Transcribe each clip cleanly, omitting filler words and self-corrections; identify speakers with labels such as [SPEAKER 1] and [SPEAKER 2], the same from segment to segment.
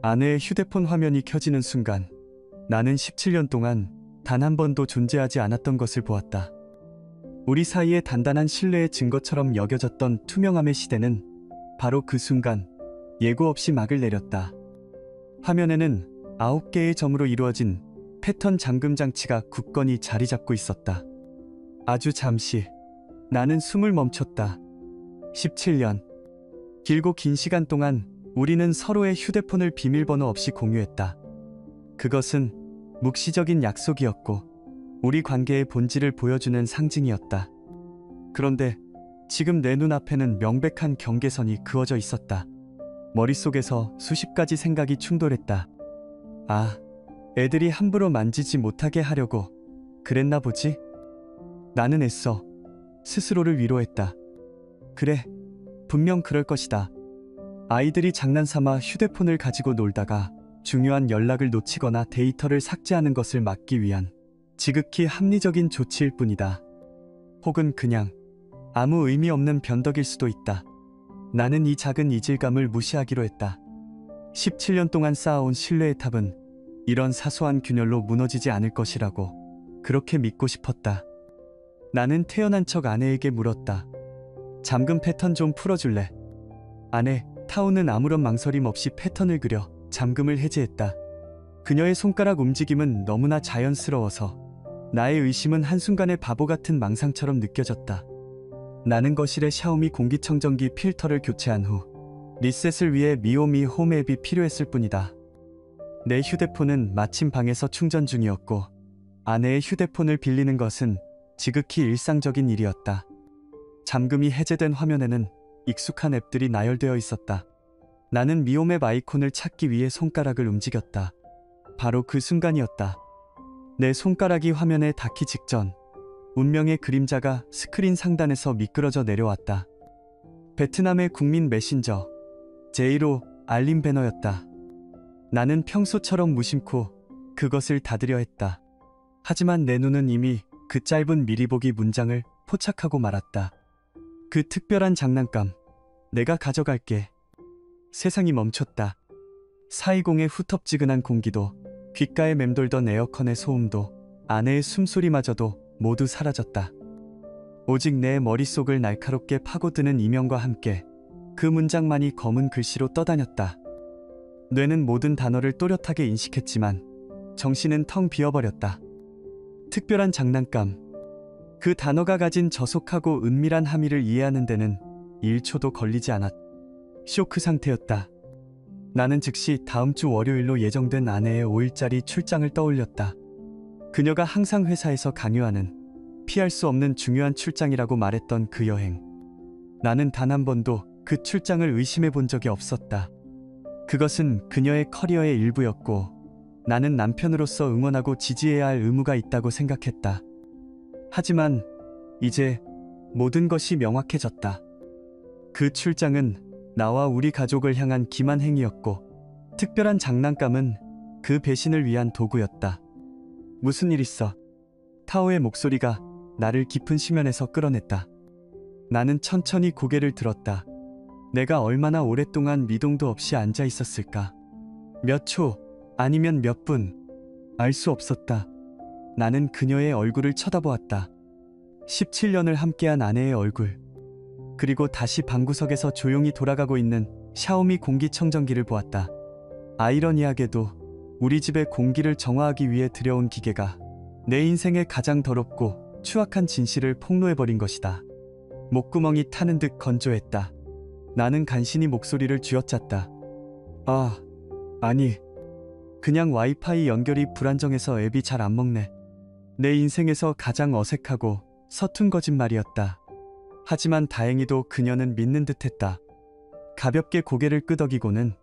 [SPEAKER 1] 아내의 휴대폰 화면이 켜지는 순간 나는 17년 동안 단 한 번도 존재하지 않았던 것을 보았다. 우리 사이의 단단한 신뢰의 증거처럼 여겨졌던 투명함의 시대는 바로 그 순간 예고 없이 막을 내렸다. 화면에는 9개의 점으로 이루어진 패턴 잠금 장치가 굳건히 자리 잡고 있었다. 아주 잠시 나는 숨을 멈췄다. 17년. 길고 긴 시간 동안 우리는 서로의 휴대폰을 비밀번호 없이 공유했다. 그것은 묵시적인 약속이었고 우리 관계의 본질을 보여주는 상징이었다. 그런데 지금 내 눈앞에는 명백한 경계선이 그어져 있었다. 머릿속에서 수십 가지 생각이 충돌했다. 아, 애들이 함부로 만지지 못하게 하려고 그랬나 보지? 나는 애써 스스로를 위로했다. 그래, 분명 그럴 것이다. 아이들이 장난삼아 휴대폰을 가지고 놀다가 중요한 연락을 놓치거나 데이터를 삭제하는 것을 막기 위한 지극히 합리적인 조치일 뿐이다. 혹은 그냥 아무 의미 없는 변덕일 수도 있다. 나는 이 작은 이질감을 무시하기로 했다. 17년 동안 쌓아온 신뢰의 탑은 이런 사소한 균열로 무너지지 않을 것이라고 그렇게 믿고 싶었다. 나는 태연한 척 아내에게 물었다. 잠금 패턴 좀 풀어줄래? 아내, 타오는 아무런 망설임 없이 패턴을 그려 잠금을 해제했다. 그녀의 손가락 움직임은 너무나 자연스러워서 나의 의심은 한순간에 바보 같은 망상처럼 느껴졌다. 나는 거실에 샤오미 공기청정기 필터를 교체한 후 리셋을 위해 미오미 홈 앱이 필요했을 뿐이다. 내 휴대폰은 마침 방에서 충전 중이었고 아내의 휴대폰을 빌리는 것은 지극히 일상적인 일이었다. 잠금이 해제된 화면에는 익숙한 앱들이 나열되어 있었다. 나는 미홈앱 아이콘을 찾기 위해 손가락을 움직였다. 바로 그 순간이었다. 내 손가락이 화면에 닿기 직전 운명의 그림자가 스크린 상단에서 미끄러져 내려왔다. 베트남의 국민 메신저 제이로 알림 배너였다. 나는 평소처럼 무심코 그것을 닫으려 했다. 하지만 내 눈은 이미 그 짧은 미리 보기 문장을 포착하고 말았다. 그 특별한 장난감 내가 가져갈게. 세상이 멈췄다. 420의 후텁지근한 공기도, 귓가에 맴돌던 에어컨의 소음도, 아내의 숨소리마저도 모두 사라졌다. 오직 내 머릿속을 날카롭게 파고드는 이명과 함께 그 문장만이 검은 글씨로 떠다녔다. 뇌는 모든 단어를 또렷하게 인식했지만 정신은 텅 비어버렸다. 특별한 장난감. 그 단어가 가진 저속하고 은밀한 함의를 이해하는 데는 1초도 걸리지 않았다. 쇼크 상태였다. 나는 즉시 다음 주 월요일로 예정된 아내의 5일짜리 출장을 떠올렸다. 그녀가 항상 회사에서 강요하는 피할 수 없는 중요한 출장이라고 말했던 그 여행. 나는 단 한 번도 그 출장을 의심해 본 적이 없었다. 그것은 그녀의 커리어의 일부였고 나는 남편으로서 응원하고 지지해야 할 의무가 있다고 생각했다. 하지만 이제 모든 것이 명확해졌다. 그 출장은 나와 우리 가족을 향한 기만 행위였고 특별한 장난감은 그 배신을 위한 도구였다. 무슨 일 있어? 타오의 목소리가 나를 깊은 심연에서 끌어냈다. 나는 천천히 고개를 들었다. 내가 얼마나 오랫동안 미동도 없이 앉아 있었을까? 몇 초, 아니면 몇 분, 알 수 없었다. 나는 그녀의 얼굴을 쳐다보았다. 17년을 함께한 아내의 얼굴. 그리고 다시 방구석에서 조용히 돌아가고 있는 샤오미 공기청정기를 보았다. 아이러니하게도 우리 집의 공기를 정화하기 위해 들여온 기계가 내 인생의 가장 더럽고 추악한 진실을 폭로해버린 것이다. 목구멍이 타는 듯 건조했다. 나는 간신히 목소리를 쥐어짰다. 아니, 그냥 와이파이 연결이 불안정해서 앱이 잘 안 먹네. 내 인생에서 가장 어색하고 서툰 거짓말이었다. 하지만 다행히도 그녀는 믿는 듯했다. 가볍게 고개를 끄덕이고는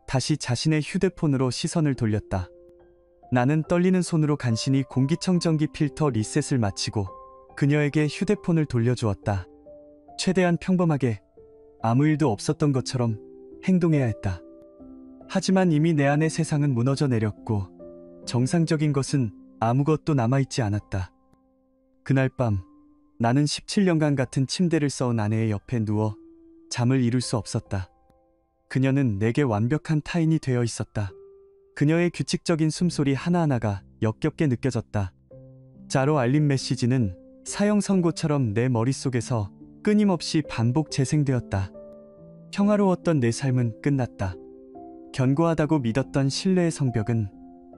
[SPEAKER 1] 다시 자신의 휴대폰으로 시선을 돌렸다. 나는 떨리는 손으로 간신히 공기청정기 필터 리셋을 마치고 그녀에게 휴대폰을 돌려주었다. 최대한 평범하게 아무 일도 없었던 것처럼 행동해야 했다. 하지만 이미 내 안의 세상은 무너져 내렸고 정상적인 것은 아무것도 남아있지 않았다. 그날 밤 나는 17년간 같은 침대를 써온 아내의 옆에 누워 잠을 이룰 수 없었다. 그녀는 내게 완벽한 타인이 되어 있었다. 그녀의 규칙적인 숨소리 하나하나가 역겹게 느껴졌다. 자로 알림 메시지는 사형 선고처럼 내 머릿속에서 끊임없이 반복 재생되었다. 평화로웠던 내 삶은 끝났다. 견고하다고 믿었던 신뢰의 성벽은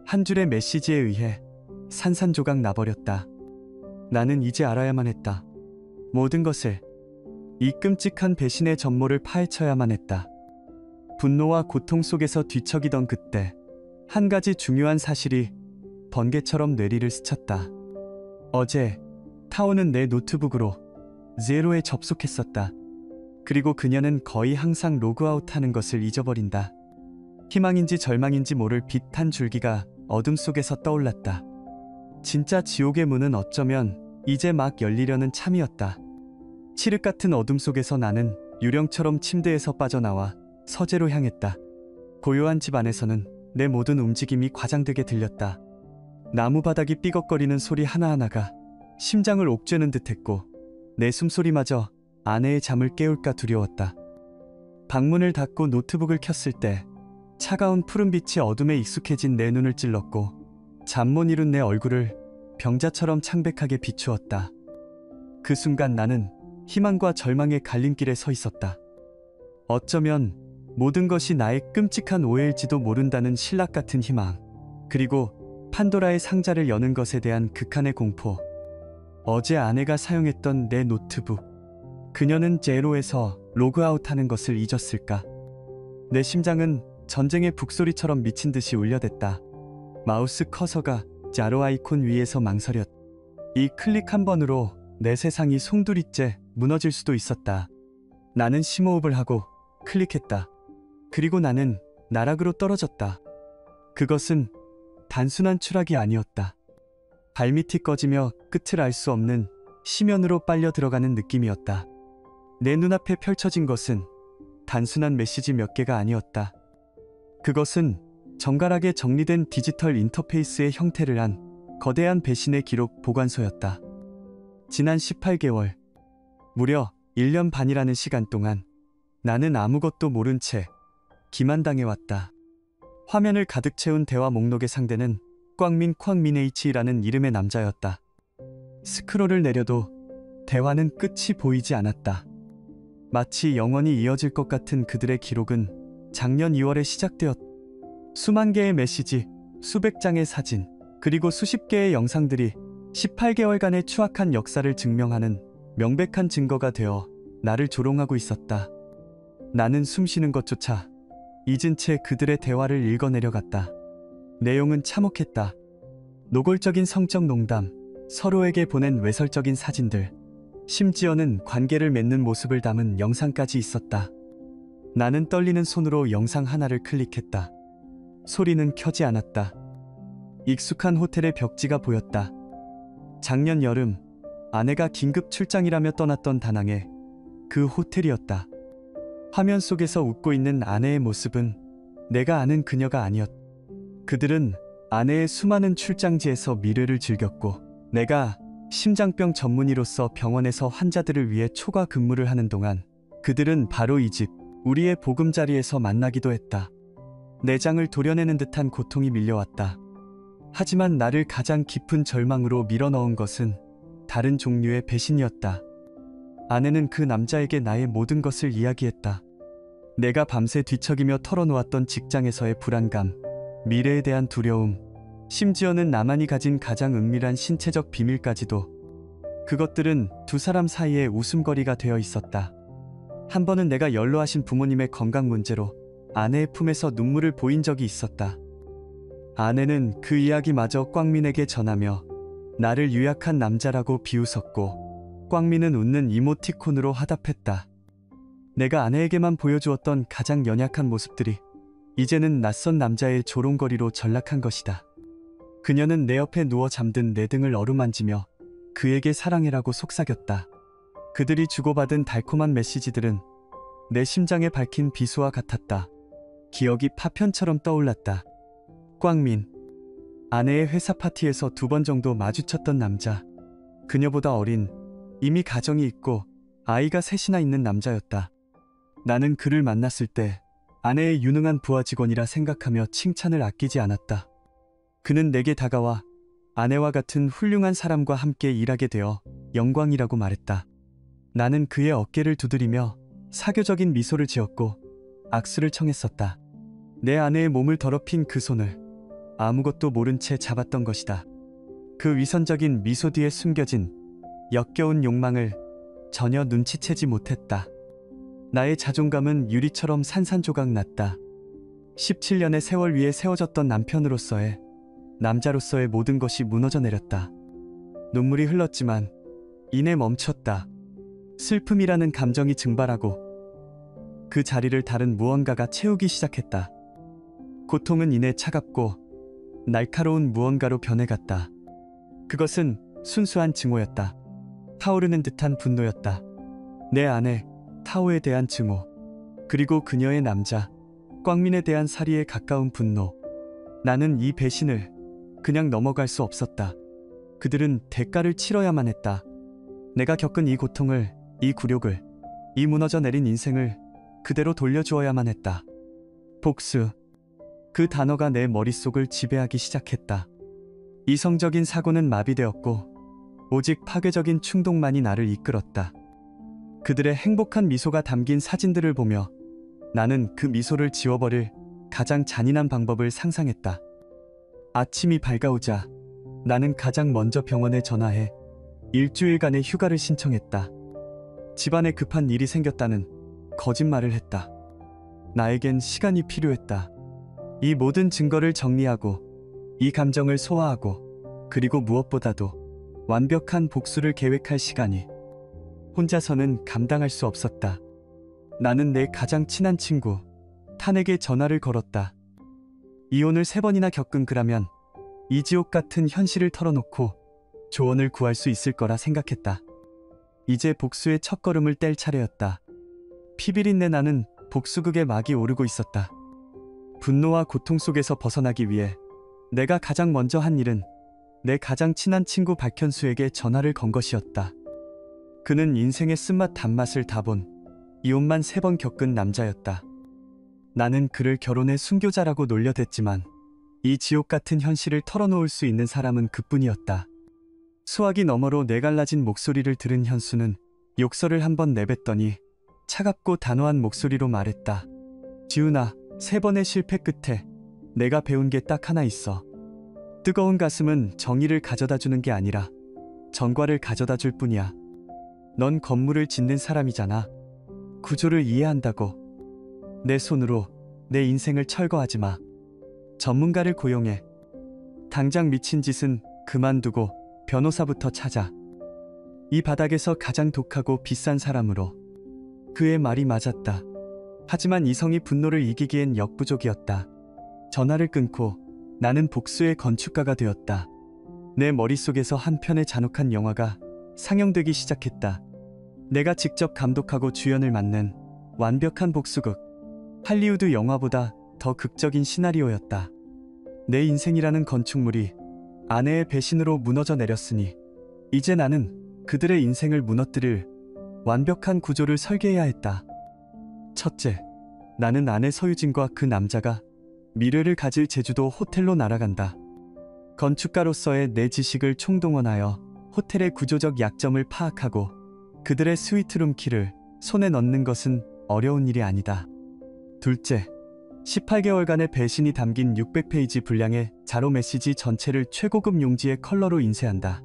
[SPEAKER 1] 한 줄의 메시지에 의해 산산조각 나버렸다. 나는 이제 알아야만 했다. 모든 것을. 이 끔찍한 배신의 전모를 파헤쳐야만 했다. 분노와 고통 속에서 뒤척이던 그때 한 가지 중요한 사실이 번개처럼 뇌리를 스쳤다. 어제 타오는 내 노트북으로 제로에 접속했었다. 그리고 그녀는 거의 항상 로그아웃하는 것을 잊어버린다. 희망인지 절망인지 모를 빛 한 줄기가 어둠 속에서 떠올랐다. 진짜 지옥의 문은 어쩌면 이제 막 열리려는 참이었다. 칠흑 같은 어둠 속에서 나는 유령처럼 침대에서 빠져나와 서재로 향했다. 고요한 집 안에서는 내 모든 움직임이 과장되게 들렸다. 나무 바닥이 삐걱거리는 소리 하나하나가 심장을 옥죄는 듯했고 내 숨소리마저 아내의 잠을 깨울까 두려웠다. 방문을 닫고 노트북을 켰을 때 차가운 푸른빛이 어둠에 익숙해진 내 눈을 찔렀고 잠 못 이룬 내 얼굴을 병자처럼 창백하게 비추었다. 그 순간 나는 희망과 절망의 갈림길에 서 있었다. 어쩌면 모든 것이 나의 끔찍한 오해일지도 모른다는 신락 같은 희망, 그리고 판도라의 상자를 여는 것에 대한 극한의 공포. 어제 아내가 사용했던 내 노트북. 그녀는 제로에서 로그아웃하는 것을 잊었을까? 내 심장은 전쟁의 북소리처럼 미친 듯이 울려댔다. 마우스 커서가 자로 아이콘 위에서 망설였. 이 클릭 한 번으로 내 세상이 송두리째 무너질 수도 있었다. 나는 심호흡을 하고 클릭했다. 그리고 나는 나락으로 떨어졌다. 그것은 단순한 추락이 아니었다. 발밑이 꺼지며 끝을 알 수 없는 심연으로 빨려 들어가는 느낌이었다. 내 눈앞에 펼쳐진 것은 단순한 메시지 몇 개가 아니었다. 그것은 정갈하게 정리된 디지털 인터페이스의 형태를 한 거대한 배신의 기록 보관소였다. 지난 18개월, 무려 1년 반이라는 시간 동안 나는 아무것도 모른 채 기만당해왔다. 화면을 가득 채운 대화 목록의 상대는 꽝민 쾅민 H라는 이름의 남자였다. 스크롤을 내려도 대화는 끝이 보이지 않았다. 마치 영원히 이어질 것 같은 그들의 기록은 작년 2월에 시작되었다. 수만 개의 메시지, 수백 장의 사진, 그리고 수십 개의 영상들이 18개월간의 추악한 역사를 증명하는 명백한 증거가 되어 나를 조롱하고 있었다. 나는 숨쉬는 것조차 잊은 채 그들의 대화를 읽어내려갔다. 내용은 참혹했다. 노골적인 성적 농담, 서로에게 보낸 외설적인 사진들, 심지어는 관계를 맺는 모습을 담은 영상까지 있었다. 나는 떨리는 손으로 영상 하나를 클릭했다. 소리는 켜지 않았다. 익숙한 호텔의 벽지가 보였다. 작년 여름 아내가 긴급 출장이라며 떠났던 다낭의 그 호텔이었다. 화면 속에서 웃고 있는 아내의 모습은 내가 아는 그녀가 아니었다. 그들은 아내의 수많은 출장지에서 미래를 즐겼고 내가 심장병 전문의로서 병원에서 환자들을 위해 초과 근무를 하는 동안 그들은 바로 이 집, 우리의 보금자리에서 만나기도 했다. 내장을 도려내는 듯한 고통이 밀려왔다. 하지만 나를 가장 깊은 절망으로 밀어넣은 것은 다른 종류의 배신이었다. 아내는 그 남자에게 나의 모든 것을 이야기했다. 내가 밤새 뒤척이며 털어놓았던 직장에서의 불안감, 미래에 대한 두려움, 심지어는 나만이 가진 가장 은밀한 신체적 비밀까지도. 그것들은 두 사람 사이의 웃음거리가 되어 있었다. 한 번은 내가 연로하신 부모님의 건강 문제로 아내의 품에서 눈물을 보인 적이 있었다. 아내는 그 이야기마저 꽝민에게 전하며 나를 유약한 남자라고 비웃었고 꽝민은 웃는 이모티콘으로 화답했다. 내가 아내에게만 보여주었던 가장 연약한 모습들이 이제는 낯선 남자의 조롱거리로 전락한 것이다. 그녀는 내 옆에 누워 잠든 내 등을 어루만지며 그에게 사랑해라고 속삭였다. 그들이 주고받은 달콤한 메시지들은 내 심장에 밝힌 비수와 같았다. 기억이 파편처럼 떠올랐다. 꽝민, 아내의 회사 파티에서 2번 정도 마주쳤던 남자. 그녀보다 어린, 이미 가정이 있고 아이가 셋이나 있는 남자였다. 나는 그를 만났을 때 아내의 유능한 부하 직원이라 생각하며 칭찬을 아끼지 않았다. 그는 내게 다가와 아내와 같은 훌륭한 사람과 함께 일하게 되어 영광이라고 말했다. 나는 그의 어깨를 두드리며 사교적인 미소를 지었고 악수를 청했었다. 내 아내의 몸을 더럽힌 그 손을 아무것도 모른 채 잡았던 것이다. 그 위선적인 미소 뒤에 숨겨진 역겨운 욕망을 전혀 눈치채지 못했다. 나의 자존감은 유리처럼 산산조각 났다. 17년의 세월 위에 세워졌던 남편으로서의, 남자로서의 모든 것이 무너져 내렸다. 눈물이 흘렀지만 이내 멈췄다. 슬픔이라는 감정이 증발하고 그 자리를 다른 무언가가 채우기 시작했다. 고통은 이내 차갑고 날카로운 무언가로 변해갔다. 그것은 순수한 증오였다. 타오르는 듯한 분노였다. 내 아내 타오에 대한 증오, 그리고 그녀의 남자 꽝민에 대한 살이에 가까운 분노. 나는 이 배신을 그냥 넘어갈 수 없었다. 그들은 대가를 치러야만 했다. 내가 겪은 이 고통을, 이 굴욕을, 이 무너져 내린 인생을 그대로 돌려주어야만 했다. 복수. 그 단어가 내 머릿속을 지배하기 시작했다. 이성적인 사고는 마비되었고 오직 파괴적인 충동만이 나를 이끌었다. 그들의 행복한 미소가 담긴 사진들을 보며 나는 그 미소를 지워버릴 가장 잔인한 방법을 상상했다. 아침이 밝아오자 나는 가장 먼저 병원에 전화해 일주일간의 휴가를 신청했다. 집안에 급한 일이 생겼다는 거짓말을 했다. 나에겐 시간이 필요했다. 이 모든 증거를 정리하고 이 감정을 소화하고 그리고 무엇보다도 완벽한 복수를 계획할 시간이. 혼자서는 감당할 수 없었다. 나는 내 가장 친한 친구 탄에게 전화를 걸었다. 이혼을 3번이나 겪은 그라면 이 지옥 같은 현실을 털어놓고 조언을 구할 수 있을 거라 생각했다. 이제 복수의 첫걸음을 뗄 차례였다. 피비린내 나는 복수극의 막이 오르고 있었다. 분노와 고통 속에서 벗어나기 위해 내가 가장 먼저 한 일은 내 가장 친한 친구 박현수에게 전화를 건 것이었다. 그는 인생의 쓴맛 단맛을 다 본 이혼만 3번 겪은 남자였다. 나는 그를 결혼의 순교자라고 놀려댔지만 이 지옥 같은 현실을 털어놓을 수 있는 사람은 그뿐이었다. 수화기 너머로 내갈라진 목소리를 들은 현수는 욕설을 한번 내뱉더니 차갑고 단호한 목소리로 말했다. 지훈아, 3번의 실패 끝에 내가 배운 게 딱 하나 있어. 뜨거운 가슴은 정의를 가져다 주는 게 아니라 전과를 가져다 줄 뿐이야. 넌 건물을 짓는 사람이잖아. 구조를 이해한다고. 내 손으로 내 인생을 철거하지 마. 전문가를 고용해. 당장 미친 짓은 그만두고 변호사부터 찾아. 이 바닥에서 가장 독하고 비싼 사람으로. 그의 말이 맞았다. 하지만 이성이 분노를 이기기엔 역부족이었다. 전화를 끊고 나는 복수의 건축가가 되었다. 내 머릿속에서 한 편의 잔혹한 영화가 상영되기 시작했다. 내가 직접 감독하고 주연을 맡는 완벽한 복수극. 할리우드 영화보다 더 극적인 시나리오였다. 내 인생이라는 건축물이 아내의 배신으로 무너져 내렸으니 이제 나는 그들의 인생을 무너뜨릴 완벽한 구조를 설계해야 했다. 첫째, 나는 아내 서유진과 그 남자가 미래를 가질 제주도 호텔로 날아간다. 건축가로서의 내 지식을 총동원하여 호텔의 구조적 약점을 파악하고 그들의 스위트룸 키를 손에 넣는 것은 어려운 일이 아니다. 둘째, 18개월간의 배신이 담긴 600페이지 분량의 자로 메시지 전체를 최고급 용지의 컬러로 인쇄한다.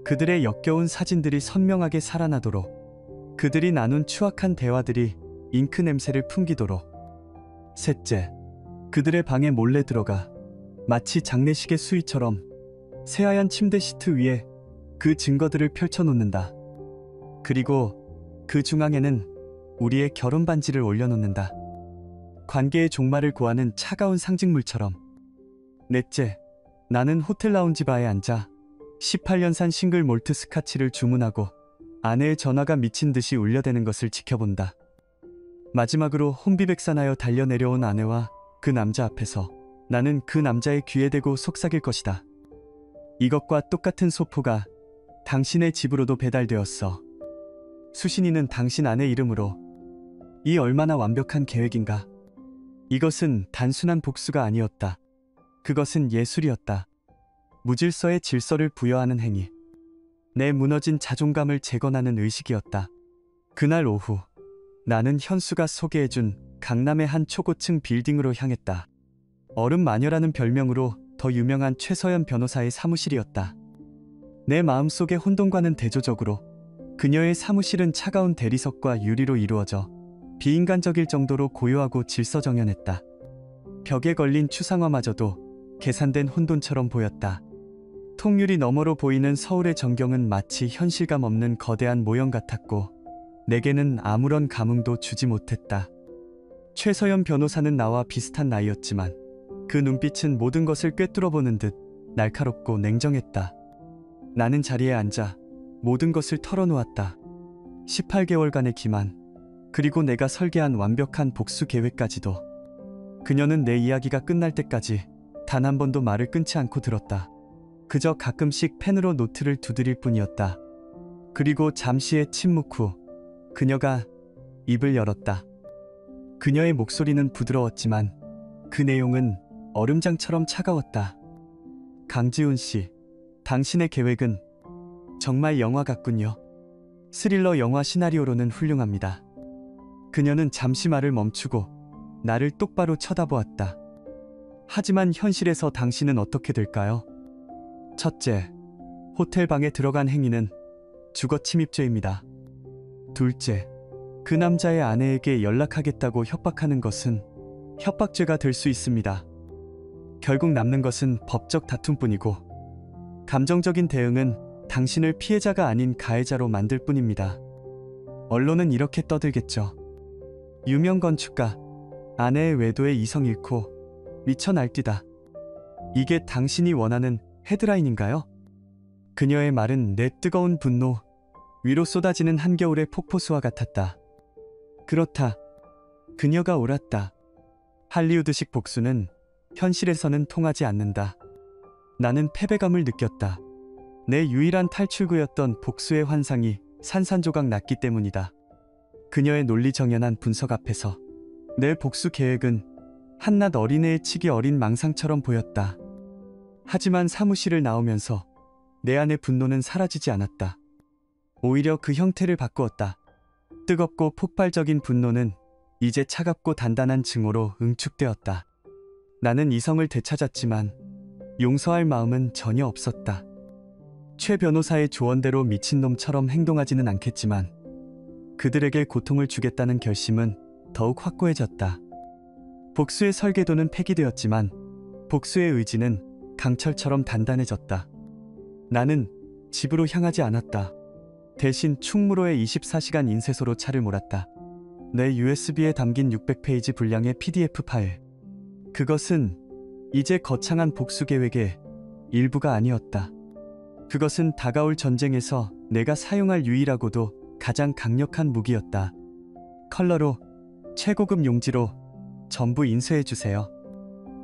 [SPEAKER 1] 그들의 역겨운 사진들이 선명하게 살아나도록, 그들이 나눈 추악한 대화들이 잉크 냄새를 풍기도록. 셋째, 그들의 방에 몰래 들어가 마치 장례식의 수위처럼 새하얀 침대 시트 위에 그 증거들을 펼쳐놓는다. 그리고 그 중앙에는 우리의 결혼 반지를 올려놓는다. 관계의 종말을 구하는 차가운 상징물처럼. 넷째, 나는 호텔 라운지 바에 앉아 18년산 싱글 몰트 스카치를 주문하고 아내의 전화가 미친 듯이 울려대는 것을 지켜본다. 마지막으로 혼비백산하여 달려내려온 아내와 그 남자 앞에서 나는 그 남자의 귀에 대고 속삭일 것이다. 이것과 똑같은 소포가 당신의 집으로도 배달되었어. 수신이는 당신 아내 이름으로. 이 얼마나 완벽한 계획인가. 이것은 단순한 복수가 아니었다. 그것은 예술이었다. 무질서의 질서를 부여하는 행위. 내 무너진 자존감을 재건하는 의식이었다. 그날 오후 나는 현수가 소개해준 강남의 한 초고층 빌딩으로 향했다. 얼음 마녀라는 별명으로 더 유명한 최서연 변호사의 사무실이었다. 내 마음속의 혼돈과는 대조적으로 그녀의 사무실은 차가운 대리석과 유리로 이루어져 비인간적일 정도로 고요하고 질서정연했다. 벽에 걸린 추상화마저도 계산된 혼돈처럼 보였다. 통유리 너머로 보이는 서울의 전경은 마치 현실감 없는 거대한 모형 같았고 내게는 아무런 감흥도 주지 못했다. 최서연 변호사는 나와 비슷한 나이였지만 그 눈빛은 모든 것을 꿰뚫어보는 듯 날카롭고 냉정했다. 나는 자리에 앉아 모든 것을 털어놓았다. 18개월간의 기만, 그리고 내가 설계한 완벽한 복수 계획까지도. 그녀는 내 이야기가 끝날 때까지 단 한 번도 말을 끊지 않고 들었다. 그저 가끔씩 펜으로 노트를 두드릴 뿐이었다. 그리고 잠시의 침묵 후 그녀가 입을 열었다. 그녀의 목소리는 부드러웠지만 그 내용은 얼음장처럼 차가웠다. 강지훈 씨, 당신의 계획은 정말 영화 같군요. 스릴러 영화 시나리오로는 훌륭합니다. 그녀는 잠시 말을 멈추고 나를 똑바로 쳐다보았다. 하지만 현실에서 당신은 어떻게 될까요? 첫째, 호텔 방에 들어간 행위는 주거 침입죄입니다. 둘째, 그 남자의 아내에게 연락하겠다고 협박하는 것은 협박죄가 될 수 있습니다. 결국 남는 것은 법적 다툼뿐이고 감정적인 대응은 당신을 피해자가 아닌 가해자로 만들 뿐입니다. 언론은 이렇게 떠들겠죠. 유명 건축가, 아내의 외도에 이성 잃고 미쳐 날뛰다. 이게 당신이 원하는 헤드라인인가요? 그녀의 말은 내 뜨거운 분노, 위로 쏟아지는 한겨울의 폭포수와 같았다. 그렇다. 그녀가 옳았다. 할리우드식 복수는 현실에서는 통하지 않는다. 나는 패배감을 느꼈다. 내 유일한 탈출구였던 복수의 환상이 산산조각 났기 때문이다. 그녀의 논리정연한 분석 앞에서 내 복수 계획은 한낱 어린애의 치기 어린 망상처럼 보였다. 하지만 사무실을 나오면서 내 안의 분노는 사라지지 않았다. 오히려 그 형태를 바꾸었다. 뜨겁고 폭발적인 분노는 이제 차갑고 단단한 증오로 응축되었다. 나는 이성을 되찾았지만 용서할 마음은 전혀 없었다. 최 변호사의 조언대로 미친놈처럼 행동하지는 않겠지만 그들에게 고통을 주겠다는 결심은 더욱 확고해졌다. 복수의 설계도는 폐기되었지만 복수의 의지는 강철처럼 단단해졌다. 나는 집으로 향하지 않았다. 대신 충무로의 24시간 인쇄소로 차를 몰았다. 내 USB에 담긴 600페이지 분량의 PDF 파일. 그것은 이제 거창한 복수 계획의 일부가 아니었다. 그것은 다가올 전쟁에서 내가 사용할 유일하고도 가장 강력한 무기였다. 컬러로, 최고급 용지로 전부 인쇄해주세요.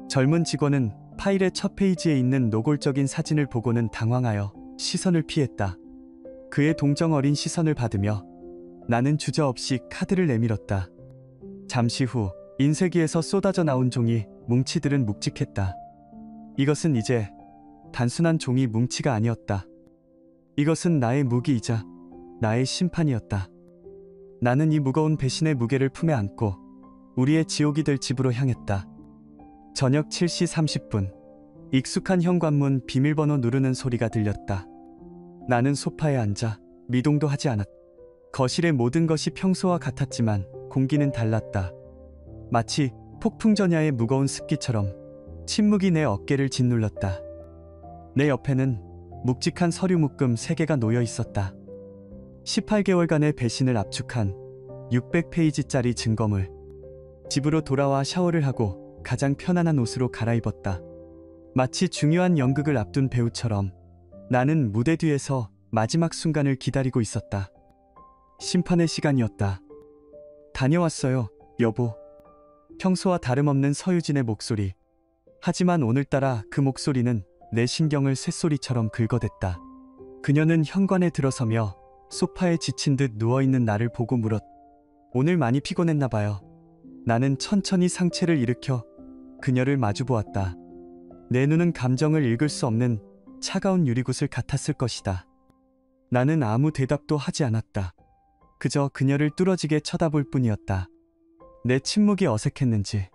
[SPEAKER 1] 젊은 직원은 파일의 첫 페이지에 있는 노골적인 사진을 보고는 당황하여 시선을 피했다. 그의 동정 어린 시선을 받으며 나는 주저없이 카드를 내밀었다. 잠시 후 인쇄기에서 쏟아져 나온 종이 뭉치들은 묵직했다. 이것은 이제 단순한 종이 뭉치가 아니었다. 이것은 나의 무기이자 나의 심판이었다. 나는 이 무거운 배신의 무게를 품에 안고 우리의 지옥이 될 집으로 향했다. 저녁 7시 30분, 익숙한 현관문 비밀번호 누르는 소리가 들렸다. 나는 소파에 앉아 미동도 하지 않았다. 거실의 모든 것이 평소와 같았지만 공기는 달랐다. 마치 폭풍 전야의 무거운 습기처럼 침묵이 내 어깨를 짓눌렀다. 내 옆에는 묵직한 서류 묶음 3개가 놓여 있었다. 18개월간의 배신을 압축한 600페이지짜리 증거물. 집으로 돌아와 샤워를 하고 가장 편안한 옷으로 갈아입었다. 마치 중요한 연극을 앞둔 배우처럼 나는 무대 뒤에서 마지막 순간을 기다리고 있었다. 심판의 시간이었다. 다녀왔어요, 여보. 평소와 다름없는 서유진의 목소리. 하지만 오늘따라 그 목소리는 내 신경을 쇳소리처럼 긁어댔다. 그녀는 현관에 들어서며 소파에 지친 듯 누워있는 나를 보고 물었. 오늘 많이 피곤했나 봐요. 나는 천천히 상체를 일으켜 그녀를 마주보았다. 내 눈은 감정을 읽을 수 없는 차가운 유리굿을 같았을 것이다. 나는 아무 대답도 하지 않았다. 그저 그녀를 뚫어지게 쳐다볼 뿐이었다. 내 침묵이 어색했는지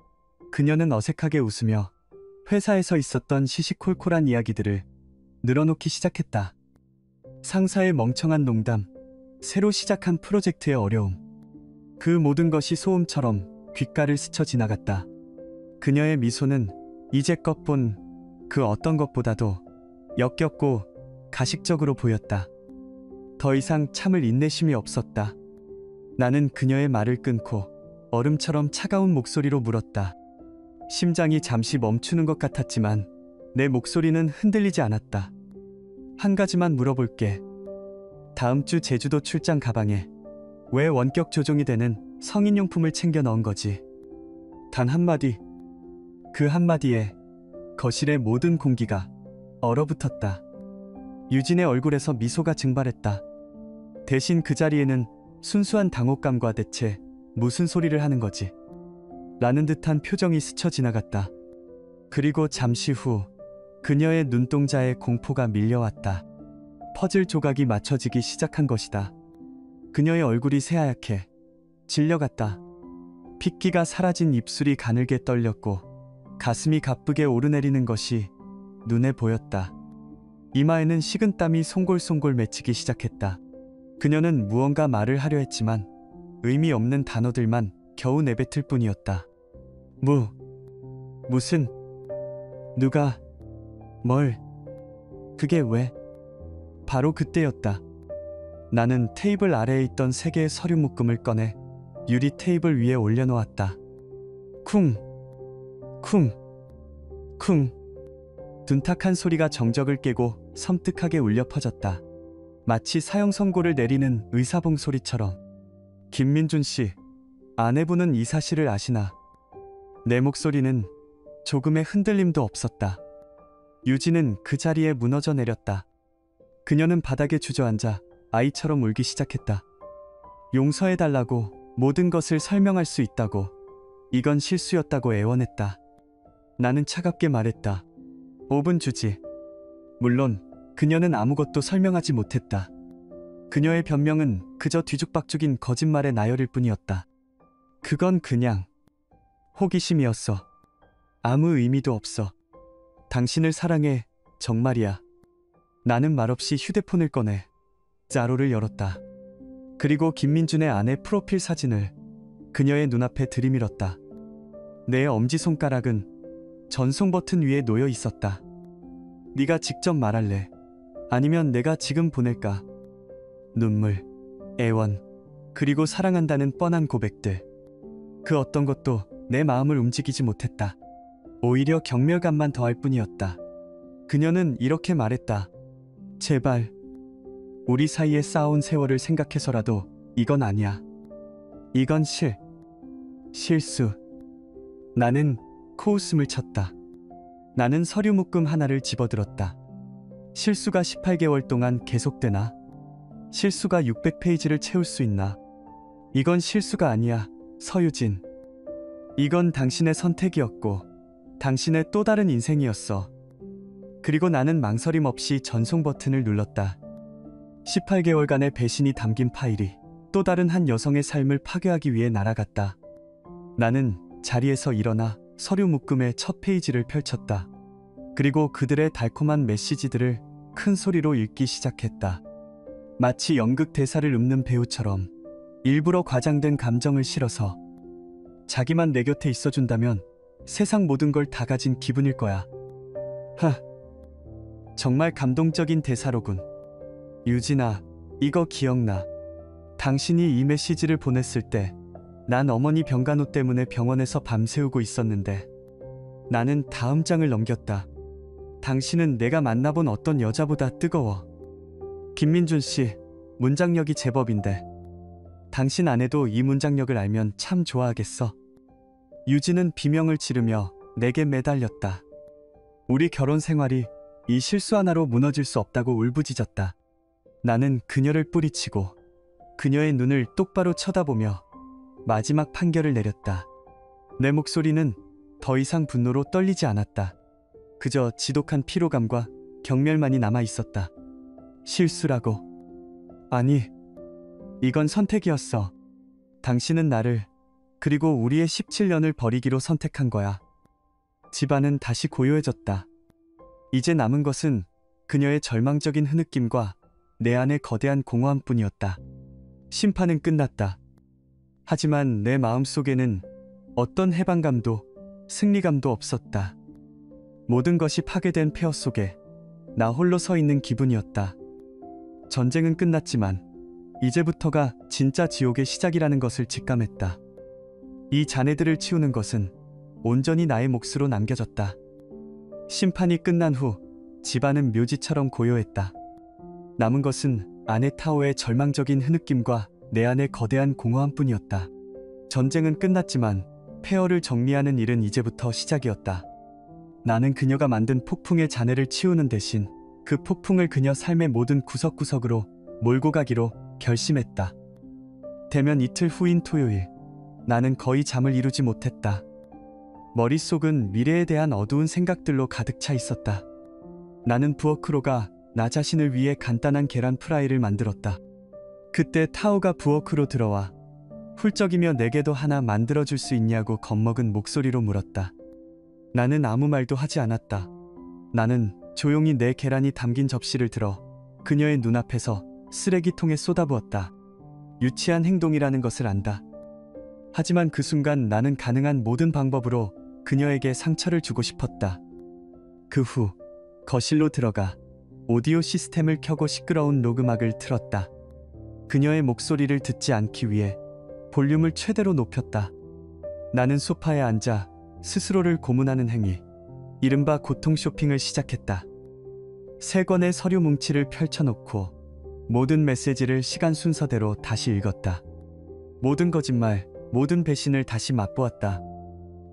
[SPEAKER 1] 그녀는 어색하게 웃으며 회사에서 있었던 시시콜콜한 이야기들을 늘어놓기 시작했다. 상사의 멍청한 농담, 새로 시작한 프로젝트의 어려움, 그 모든 것이 소음처럼 귓가를 스쳐 지나갔다. 그녀의 미소는 이제껏 본 그 어떤 것보다도 역겹고 가식적으로 보였다. 더 이상 참을 인내심이 없었다. 나는 그녀의 말을 끊고 얼음처럼 차가운 목소리로 물었다. 심장이 잠시 멈추는 것 같았지만 내 목소리는 흔들리지 않았다. 한 가지만 물어볼게. 다음 주 제주도 출장 가방에 왜 원격 조종이 되는 성인용품을 챙겨 넣은 거지? 단 한마디. 그 한마디에 거실의 모든 공기가 얼어붙었다. 유진의 얼굴에서 미소가 증발했다. 대신 그 자리에는 순수한 당혹감과 대체 무슨 소리를 하는 거지? 라는 듯한 표정이 스쳐 지나갔다. 그리고 잠시 후 그녀의 눈동자에 공포가 밀려왔다. 퍼즐 조각이 맞춰지기 시작한 것이다. 그녀의 얼굴이 새하얗게 질려갔다. 핏기가 사라진 입술이 가늘게 떨렸고 가슴이 가쁘게 오르내리는 것이 눈에 보였다. 이마에는 식은땀이 송골송골 맺히기 시작했다. 그녀는 무언가 말을 하려 했지만 의미 없는 단어들만 겨우 내뱉을 뿐이었다. 무슨, 누가, 뭘, 그게 왜? 바로 그때였다. 나는 테이블 아래에 있던 3개의 서류 묶음을 꺼내 유리 테이블 위에 올려놓았다. 쿵, 쿵. 둔탁한 소리가 정적을 깨고 섬뜩하게 울려 퍼졌다. 마치 사형 선고를 내리는 의사봉 소리처럼. 김민준 씨, 아내분은 이 사실을 아시나? 내 목소리는 조금의 흔들림도 없었다. 유진은 그 자리에 무너져 내렸다. 그녀는 바닥에 주저앉아 아이처럼 울기 시작했다. 용서해달라고, 모든 것을 설명할 수 있다고, 이건 실수였다고 애원했다. 나는 차갑게 말했다. 5분 주지. 물론 그녀는 아무것도 설명하지 못했다. 그녀의 변명은 그저 뒤죽박죽인 거짓말의 나열일 뿐이었다. 그건 그냥 호기심이었어. 아무 의미도 없어. 당신을 사랑해, 정말이야. 나는 말없이 휴대폰을 꺼내 자로를 열었다. 그리고 김민준의 아내 프로필 사진을 그녀의 눈앞에 들이밀었다. 내 엄지손가락은 전송 버튼 위에 놓여 있었다. 네가 직접 말할래? 아니면 내가 지금 보낼까? 눈물, 애원, 그리고 사랑한다는 뻔한 고백들. 그 어떤 것도 내 마음을 움직이지 못했다. 오히려 경멸감만 더할 뿐이었다. 그녀는 이렇게 말했다. 제발, 우리 사이에 쌓아온 세월을 생각해서라도 이건 아니야. 이건 실수. 나는 코웃음을 쳤다. 나는 서류 묶음 하나를 집어들었다. 실수가 18개월 동안 계속되나? 실수가 600페이지를 채울 수 있나? 이건 실수가 아니야, 서유진. 이건 당신의 선택이었고 당신의 또 다른 인생이었어. 그리고 나는 망설임 없이 전송 버튼을 눌렀다. 18개월간의 배신이 담긴 파일이 또 다른 한 여성의 삶을 파괴하기 위해 날아갔다. 나는 자리에서 일어나 서류 묶음의 첫 페이지를 펼쳤다. 그리고 그들의 달콤한 메시지들을 큰 소리로 읽기 시작했다. 마치 연극 대사를 읊는 배우처럼 일부러 과장된 감정을 실어서 자기만 내 곁에 있어준다면 세상 모든 걸 다 가진 기분일 거야. 정말 감동적인 대사로군. 유진아, 이거 기억나? 당신이 이 메시지를 보냈을 때 난 어머니 병간호 때문에 병원에서 밤새우고 있었는데 나는 다음 장을 넘겼다. 당신은 내가 만나본 어떤 여자보다 뜨거워. 김민준 씨, 문장력이 제법인데 당신 아내도 이 문장력을 알면 참 좋아하겠어. 유진은 비명을 지르며 내게 매달렸다. 우리 결혼 생활이 이 실수 하나로 무너질 수 없다고 울부짖었다. 나는 그녀를 뿌리치고 그녀의 눈을 똑바로 쳐다보며 마지막 판결을 내렸다. 내 목소리는 더 이상 분노로 떨리지 않았다. 그저 지독한 피로감과 경멸만이 남아 있었다. 실수라고. 아니, 이건 선택이었어. 당신은 나를, 그리고 우리의 17년을 버리기로 선택한 거야. 집안은 다시 고요해졌다. 이제 남은 것은 그녀의 절망적인 흐느낌과 내 안의 거대한 공허함뿐이었다. 심판은 끝났다. 하지만 내 마음속에는 어떤 해방감도 승리감도 없었다. 모든 것이 파괴된 폐허 속에 나 홀로 서 있는 기분이었다. 전쟁은 끝났지만 이제부터가 진짜 지옥의 시작이라는 것을 직감했다. 이 잔해들을 치우는 것은 온전히 나의 몫으로 남겨졌다. 심판이 끝난 후 집안은 묘지처럼 고요했다. 남은 것은 아내 타오의 절망적인 흐느낌과 내 안의 거대한 공허함뿐이었다. 전쟁은 끝났지만 폐허를 정리하는 일은 이제부터 시작이었다. 나는 그녀가 만든 폭풍의 잔해를 치우는 대신 그 폭풍을 그녀 삶의 모든 구석구석으로 몰고 가기로 결심했다. 대면 이틀 후인 토요일, 나는 거의 잠을 이루지 못했다. 머릿속은 미래에 대한 어두운 생각들로 가득 차 있었다. 나는 부엌으로 가 나 자신을 위해 간단한 계란 프라이를 만들었다. 그때 타오가 부엌으로 들어와 훌쩍이며 내게도 하나 만들어줄 수 있냐고 겁먹은 목소리로 물었다. 나는 아무 말도 하지 않았다. 나는 조용히 내 계란이 담긴 접시를 들어 그녀의 눈앞에서 쓰레기통에 쏟아부었다. 유치한 행동이라는 것을 안다. 하지만 그 순간 나는 가능한 모든 방법으로 그녀에게 상처를 주고 싶었다. 그 후 거실로 들어가 오디오 시스템을 켜고 시끄러운 녹음악을 틀었다. 그녀의 목소리를 듣지 않기 위해 볼륨을 최대로 높였다. 나는 소파에 앉아 스스로를 고문하는 행위, 이른바 고통 쇼핑을 시작했다. 3권의 서류 뭉치를 펼쳐놓고 모든 메시지를 시간 순서대로 다시 읽었다. 모든 거짓말, 모든 배신을 다시 맛보았다.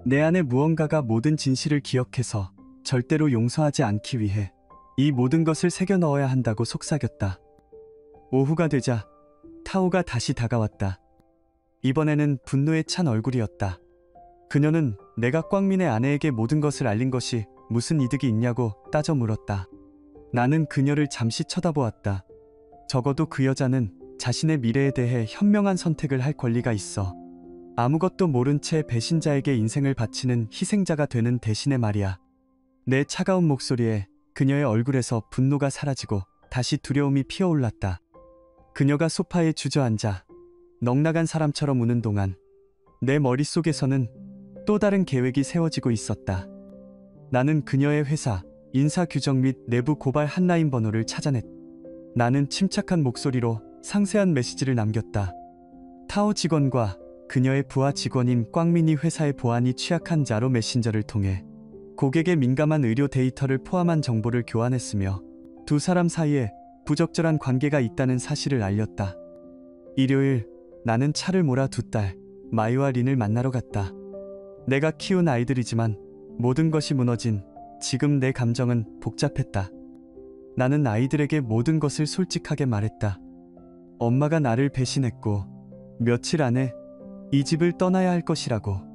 [SPEAKER 1] 내 안에 무언가가 모든 진실을 기억해서 절대로 용서하지 않기 위해 이 모든 것을 새겨 넣어야 한다고 속삭였다. 오후가 되자 타오가 다시 다가왔다. 이번에는 분노에 찬 얼굴이었다. 그녀는 내가 꽝민의 아내에게 모든 것을 알린 것이 무슨 이득이 있냐고 따져 물었다. 나는 그녀를 잠시 쳐다보았다. 적어도 그 여자는 자신의 미래에 대해 현명한 선택을 할 권리가 있어. 아무것도 모른 채 배신자에게 인생을 바치는 희생자가 되는 대신에 말이야. 내 차가운 목소리에 그녀의 얼굴에서 분노가 사라지고 다시 두려움이 피어올랐다. 그녀가 소파에 주저앉아 넋나간 사람처럼 우는 동안 내 머릿속에서는 또 다른 계획이 세워지고 있었다. 나는 그녀의 회사, 인사 규정 및 내부 고발 핫라인 번호를 찾아냈다. 나는 침착한 목소리로 상세한 메시지를 남겼다. 타오 직원과 그녀의 부하 직원인 꽝민이 회사의 보안이 취약한 자로 메신저를 통해 고객의 민감한 의료 데이터를 포함한 정보를 교환했으며 두 사람 사이에 부적절한 관계가 있다는 사실을 알렸다. 일요일, 나는 차를 몰아 두 딸, 마이와 린을 만나러 갔다. 내가 키운 아이들이지만 모든 것이 무너진 지금 내 감정은 복잡했다. 나는 아이들에게 모든 것을 솔직하게 말했다. 엄마가 나를 배신했고 며칠 안에 이 집을 떠나야 할 것이라고.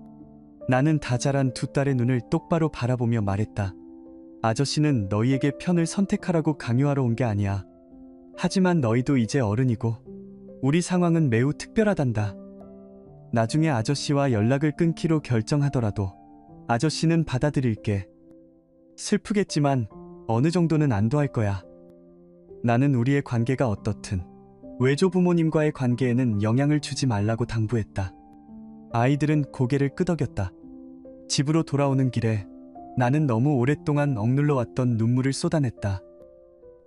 [SPEAKER 1] 나는 다 자란 두 딸의 눈을 똑바로 바라보며 말했다. 아저씨는 너희에게 편을 선택하라고 강요하러 온 게 아니야. 하지만 너희도 이제 어른이고 우리 상황은 매우 특별하단다. 나중에 아저씨와 연락을 끊기로 결정하더라도 아저씨는 받아들일게. 슬프겠지만 어느 정도는 안도할 거야. 나는 우리의 관계가 어떻든 외조 부모님과의 관계에는 영향을 주지 말라고 당부했다. 아이들은 고개를 끄덕였다. 집으로 돌아오는 길에 나는 너무 오랫동안 억눌러 왔던 눈물을 쏟아냈다.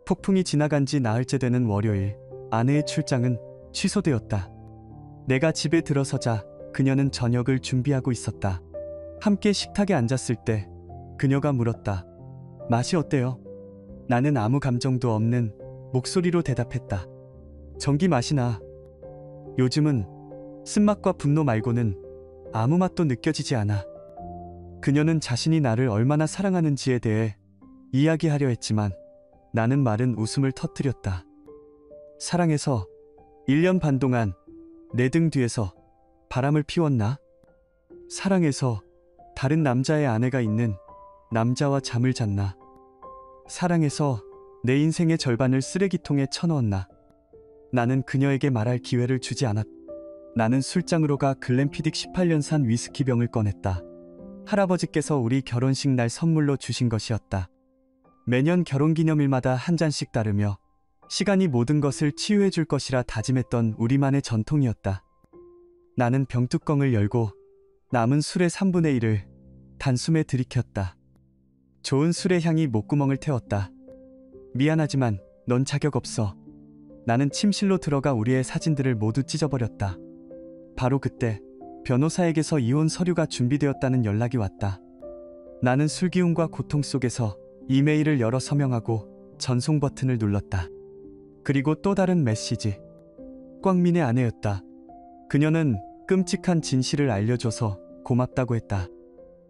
[SPEAKER 1] 폭풍이 지나간 지 나흘째 되는 월요일, 아내의 출장은 취소되었다. 내가 집에 들어서자 그녀는 저녁을 준비하고 있었다. 함께 식탁에 앉았을 때 그녀가 물었다. 맛이 어때요? 나는 아무 감정도 없는 목소리로 대답했다. 전기 맛이 나. 요즘은 쓴맛과 분노 말고는 아무 맛도 느껴지지 않아. 그녀는 자신이 나를 얼마나 사랑하는지에 대해 이야기하려 했지만 나는 마른 웃음을 터뜨렸다. 사랑해서 1년 반 동안 내 등 뒤에서 바람을 피웠나? 사랑해서 다른 남자의 아내가 있는 남자와 잠을 잤나? 사랑해서 내 인생의 절반을 쓰레기통에 쳐넣었나? 나는 그녀에게 말할 기회를 주지 않았다. 나는 술장으로 가 글램피딕 18년산 위스키병을 꺼냈다. 할아버지께서 우리 결혼식 날 선물로 주신 것이었다. 매년 결혼기념일마다 한 잔씩 따르며 시간이 모든 것을 치유해 줄 것이라 다짐했던 우리만의 전통이었다. 나는 병뚜껑을 열고 남은 술의 3분의 1을 단숨에 들이켰다. 좋은 술의 향이 목구멍을 태웠다. 미안하지만 넌 자격 없어. 나는 침실로 들어가 우리의 사진들을 모두 찢어버렸다. 바로 그때 변호사에게서 이혼 서류가 준비되었다는 연락이 왔다. 나는 술기운과 고통 속에서 이메일을 열어 서명하고 전송 버튼을 눌렀다. 그리고 또 다른 메시지. 꽝민의 아내였다. 그녀는 끔찍한 진실을 알려줘서 고맙다고 했다.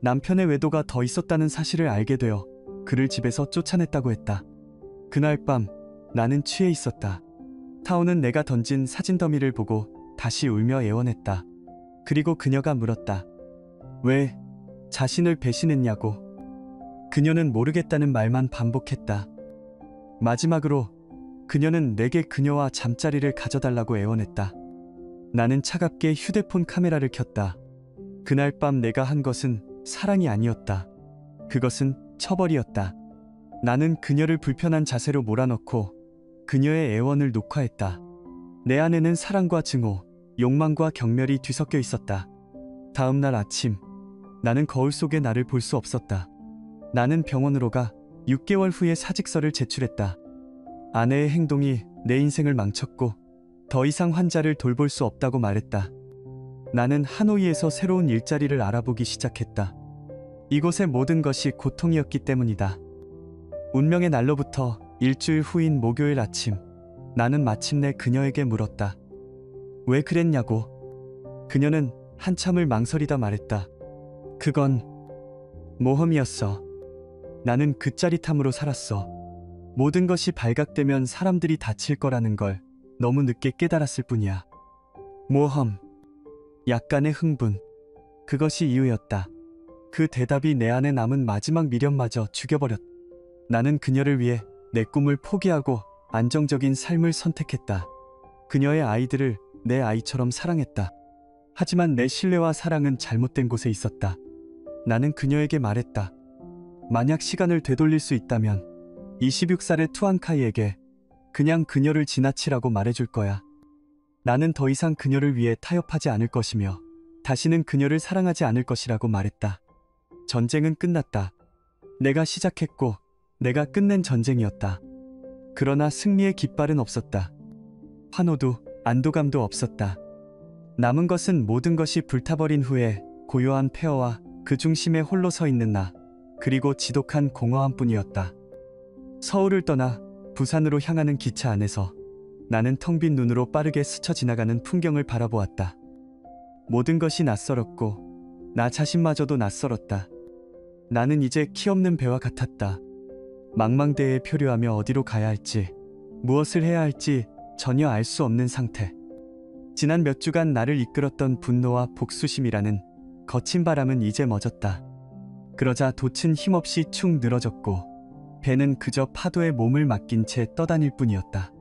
[SPEAKER 1] 남편의 외도가 더 있었다는 사실을 알게 되어 그를 집에서 쫓아냈다고 했다. 그날 밤 나는 취해 있었다. 타오는 내가 던진 사진 더미를 보고 다시 울며 애원했다. 그리고 그녀가 물었다. 왜 자신을 배신했냐고. 그녀는 모르겠다는 말만 반복했다. 마지막으로 그녀는 내게 그녀와 잠자리를 가져달라고 애원했다. 나는 차갑게 휴대폰 카메라를 켰다. 그날 밤 내가 한 것은 사랑이 아니었다. 그것은 처벌이었다. 나는 그녀를 불편한 자세로 몰아넣고 그녀의 애원을 녹화했다. 내 안에는 사랑과 증오, 욕망과 경멸이 뒤섞여 있었다. 다음 날 아침, 나는 거울 속에 나를 볼 수 없었다. 나는 병원으로 가 6개월 후에 사직서를 제출했다. 아내의 행동이 내 인생을 망쳤고 더 이상 환자를 돌볼 수 없다고 말했다. 나는 하노이에서 새로운 일자리를 알아보기 시작했다. 이곳의 모든 것이 고통이었기 때문이다. 운명의 날로부터 일주일 후인 목요일 아침, 나는 마침내 그녀에게 물었다. 왜 그랬냐고. 그녀는 한참을 망설이다 말했다. 그건 모험이었어. 나는 그 짜릿함으로 살았어. 모든 것이 발각되면 사람들이 다칠 거라는 걸 너무 늦게 깨달았을 뿐이야. 모험, 약간의 흥분, 그것이 이유였다. 그 대답이 내 안에 남은 마지막 미련마저 죽여버렸다. 나는 그녀를 위해 내 꿈을 포기하고 안정적인 삶을 선택했다. 그녀의 아이들을 내 아이처럼 사랑했다. 하지만 내 신뢰와 사랑은 잘못된 곳에 있었다. 나는 그녀에게 말했다. 만약 시간을 되돌릴 수 있다면 26살의 투안카이에게 그냥 그녀를 지나치라고 말해줄 거야. 나는 더 이상 그녀를 위해 타협하지 않을 것이며 다시는 그녀를 사랑하지 않을 것이라고 말했다. 전쟁은 끝났다. 내가 시작했고 내가 끝낸 전쟁이었다. 그러나 승리의 깃발은 없었다. 환호도 안도감도 없었다. 남은 것은 모든 것이 불타버린 후에 고요한 폐허와 그 중심에 홀로 서 있는 나, 그리고 지독한 공허함뿐이었다. 서울을 떠나 부산으로 향하는 기차 안에서 나는 텅 빈 눈으로 빠르게 스쳐 지나가는 풍경을 바라보았다. 모든 것이 낯설었고 나 자신마저도 낯설었다. 나는 이제 키 없는 배와 같았다. 망망대해에 표류하며 어디로 가야 할지, 무엇을 해야 할지 전혀 알 수 없는 상태. 지난 몇 주간 나를 이끌었던 분노와 복수심이라는 거친 바람은 이제 멎었다. 그러자 돛은 힘없이 축 늘어졌고 배는 그저 파도에 몸을 맡긴 채 떠다닐 뿐이었다.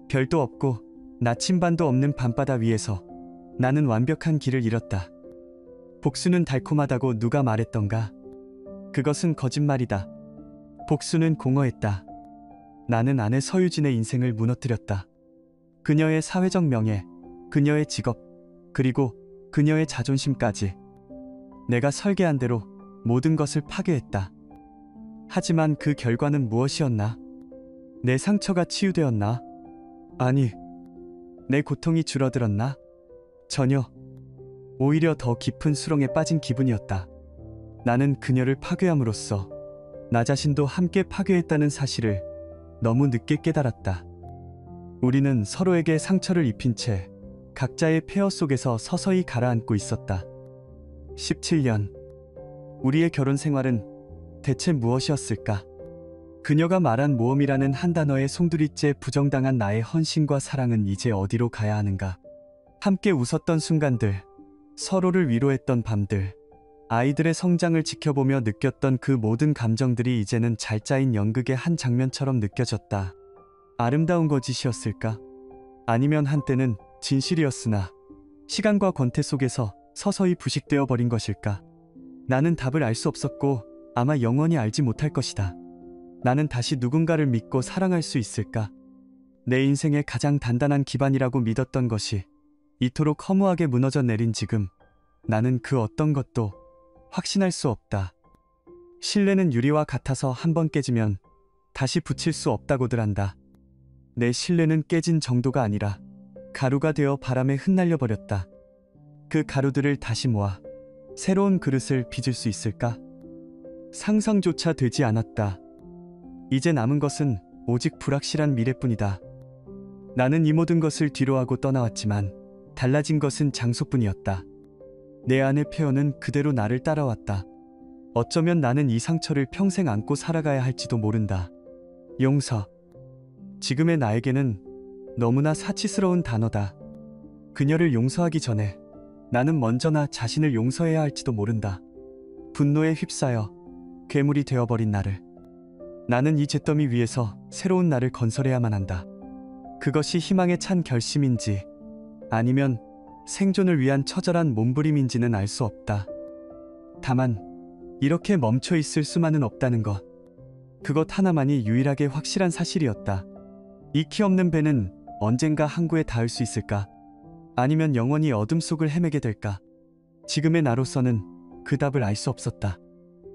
[SPEAKER 1] 별도 없고 나침반도 없는 밤바다 위에서 나는 완벽한 길을 잃었다. 복수는 달콤하다고 누가 말했던가? 그것은 거짓말이다. 복수는 공허했다. 나는 아내 서유진의 인생을 무너뜨렸다. 그녀의 사회적 명예, 그녀의 직업, 그리고 그녀의 자존심까지. 내가 설계한 대로 모든 것을 파괴했다. 하지만 그 결과는 무엇이었나? 내 상처가 치유되었나? 아니, 내 고통이 줄어들었나? 전혀. 오히려 더 깊은 수렁에 빠진 기분이었다. 나는 그녀를 파괴함으로써 나 자신도 함께 파괴했다는 사실을 너무 늦게 깨달았다. 우리는 서로에게 상처를 입힌 채 각자의 폐허 속에서 서서히 가라앉고 있었다. 17년. 우리의 결혼 생활은 대체 무엇이었을까? 그녀가 말한 모험이라는 한 단어에 송두리째 부정당한 나의 헌신과 사랑은 이제 어디로 가야 하는가? 함께 웃었던 순간들, 서로를 위로했던 밤들, 아이들의 성장을 지켜보며 느꼈던 그 모든 감정들이 이제는 잘 짜인 연극의 한 장면처럼 느껴졌다. 아름다운 거짓이었을까? 아니면 한때는 진실이었으나 시간과 권태 속에서 서서히 부식되어 버린 것일까? 나는 답을 알 수 없었고 아마 영원히 알지 못할 것이다. 나는 다시 누군가를 믿고 사랑할 수 있을까? 내 인생의 가장 단단한 기반이라고 믿었던 것이 이토록 허무하게 무너져 내린 지금, 나는 그 어떤 것도 확신할 수 없다. 신뢰는 유리와 같아서 한번 깨지면 다시 붙일 수 없다고들 한다. 내 신뢰는 깨진 정도가 아니라 가루가 되어 바람에 흩날려 버렸다. 그 가루들을 다시 모아 새로운 그릇을 빚을 수 있을까? 상상조차 되지 않았다. 이제 남은 것은 오직 불확실한 미래뿐이다. 나는 이 모든 것을 뒤로하고 떠나왔지만 달라진 것은 장소뿐이었다. 내 안의 폐허는 그대로 나를 따라왔다. 어쩌면 나는 이 상처를 평생 안고 살아가야 할지도 모른다. 용서. 지금의 나에게는 너무나 사치스러운 단어다. 그녀를 용서하기 전에 나는 먼저 나 자신을 용서해야 할지도 모른다. 분노에 휩싸여 괴물이 되어버린 나를. 나는 이 잿더미 위에서 새로운 나를 건설해야만 한다. 그것이 희망에 찬 결심인지 아니면 생존을 위한 처절한 몸부림인지는 알 수 없다. 다만 이렇게 멈춰 있을 수만은 없다는 것. 그것 하나만이 유일하게 확실한 사실이었다. 익히 없는 배는 언젠가 항구에 닿을 수 있을까? 아니면 영원히 어둠 속을 헤매게 될까? 지금의 나로서는 그 답을 알 수 없었다.